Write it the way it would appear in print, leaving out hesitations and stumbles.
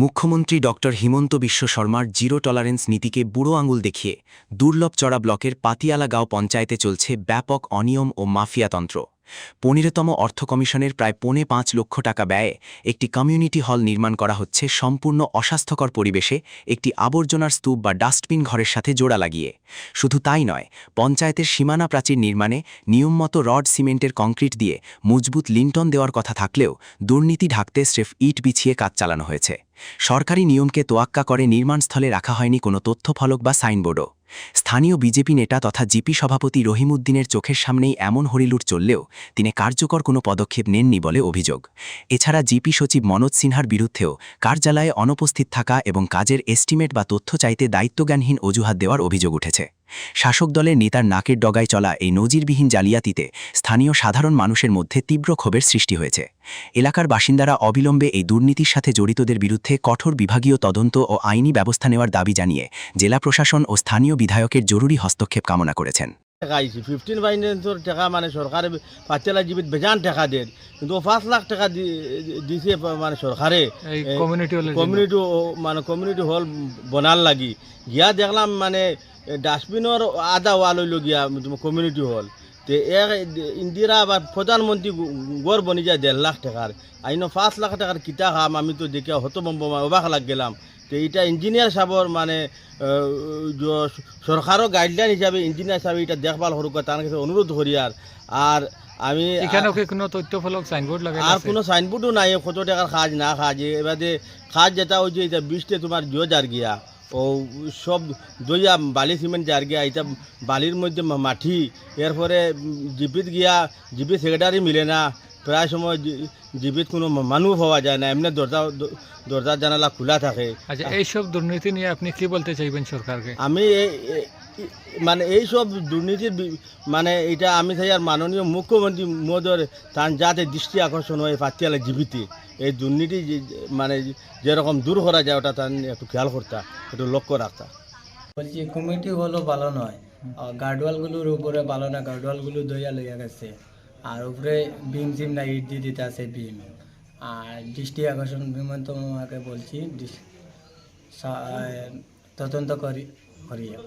মুখ্যমন্ত্রী ডক্টর হিমন্ত বিশ্ব শর্মার zero tolerance নীতিকে বুড়ো আঙুল দেখিয়ে দুর্লভচড়া ব্লকের পাতিয়ালা গাঁও পঞ্চায়েতে চলছে ব্যাপক অনিয়ম ও মাফিয়াতন্ত্র। ১৫তম অর্থ কমিশনের প্রায় ৫.৫ লক্ষ টাকা ব্যয়ে একটি কমিউনিটি হল নির্মাণ করা হচ্ছে সম্পূর্ণ অস্বাস্থ্যকর পরিবেশে একটি আবর্জনার স্তূপ বা ডাস্টবিন ঘরের সাথে জোড়া লাগিয়ে। শুধু তাই নয়, পঞ্চায়েতের সীমানা প্রাচীর নির্মাণে নিয়মমতো রড সিমেন্টের কংক্রিট দিয়ে মজবুত লিন্টন দেওয়ার কথা থাকলেও দুর্নীতি ঢাকতে স্রেফ ইট বিছিয়ে কাজ চালানো হয়েছে। সরকারি নিয়মকে তোয়াক্কা করে নির্মাণস্থলে রাখা হয়নি কোনো তথ্যফলক বা সাইনবোর্ডও। স্থানীয় বিজেপি নেতা তথা জিপি সভাপতি রহিমউদ্দিনের চোখের সামনেই এমন হরিলুট চললেও তিনি কার্যকর কোনো পদক্ষেপ নেননি বলে অভিযোগ। এছাড়া জিপি সচিব মনোজ সিনহার বিরুদ্ধেও কার্যালয়ে অনুপস্থিত থাকা এবং কাজের এস্টিমেট বা তথ্য চাইতে দায়িত্বজ্ঞানহীন অজুহাত দেওয়ার অভিযোগ উঠেছে। শাসক দলের নেতার নাকের ডগায় চলা এই নজিরবিহীন জালিয়াতিতে স্থানীয় সাধারণ মানুষের মধ্যে তীব্র ক্ষোভের সৃষ্টি হয়েছে। এলাকার বাসিন্দারা অবিলম্বে এই দুর্নীতির সাথে জড়িতদের বিরুদ্ধে কঠোর বিভাগীয় তদন্ত ও আইনি ব্যবস্থা নেওয়ার দাবি জানিয়ে জেলা প্রশাসন ও স্থানীয় বিধায়কের জরুরি হস্তক্ষেপ কামনা করেছেন। টাকা আইছি 15 ফাইন্যান্সের টাকা মানে সরকারে পাঁচলা জীবিত বেজান টাকা দেন, কিন্তু 5 লাখ টাকা দিছে মানে সরকারে কমিউনিটি মানে কমিউনিটি হল বনার লাগি গিয়া দেখলাম মানে ডাস্টবিনের আধা ওয়াল হইল গিয়া কমিউনিটি হল তে ইন্দিরা বা প্রধানমন্ত্রী গড় বনি যায় 1.5 লাখ টাকার আইন 5 লাখ টাকার কিতা খাম আমি তো দেখে হতভম্ব অবাক লাগ গেলাম। তো এটা ইঞ্জিনিয়ার সাহেবর মানে সরকারও গাইডলাইন হিসাবে ইঞ্জিনিয়ার সাহেব এটা দেখভাল করুক তার কাছে অনুরোধ করি। আর আমি এখানে কোনো তথ্যফলক সাইনবোর্ড লাগাই আর কোনো সাইনবোর্ডও নাই কত টাকার কাজ না কাজ এবারে কাজ যেটা ওই যে এটা 20টে তোমার যার গিয়া ও সব দইয়া বালি সিমেন্ট যার গিয়া এটা বালির মধ্যে মাটি এরপরে জিপিত গিয়া জিপি সেক্রেটারি মিলে না, প্রায় সময় জীবিত কোনো মানুষ পাওয়া যায় না, এমনি দরজা জানালা খোলা থাকে। আচ্ছা, এইসব দুর্নীতি নিয়ে আপনি কি বলতে চাইবেন সরকারকে? আমি মানে এইসব দুর্নীতির মানে এটা আমি চাই আর মাননীয় মুখ্যমন্ত্রী মহোদয়ের তার যাতে দৃষ্টি আকর্ষণ হয় পাতিয়ালা জীবিতে এই দুর্নীতি মানে যেরকম দূর করা যায় ওটা তার একটু খেয়াল করতা, একটু লক্ষ্য রাখতা। বলছি কমিটি হলো ভালো নয়, গার্ডওয়ালগুলোর উপরে ভালো না, গার্ডওয়ালগুলো দইয়া লইয়া গেছে, আর উপরে বিম সিম না ইট দিয়ে দিতে আছে বিম। আর দৃষ্টি আকর্ষণ বিমন্ত মামাকে বলছি তদন্ত করিয়া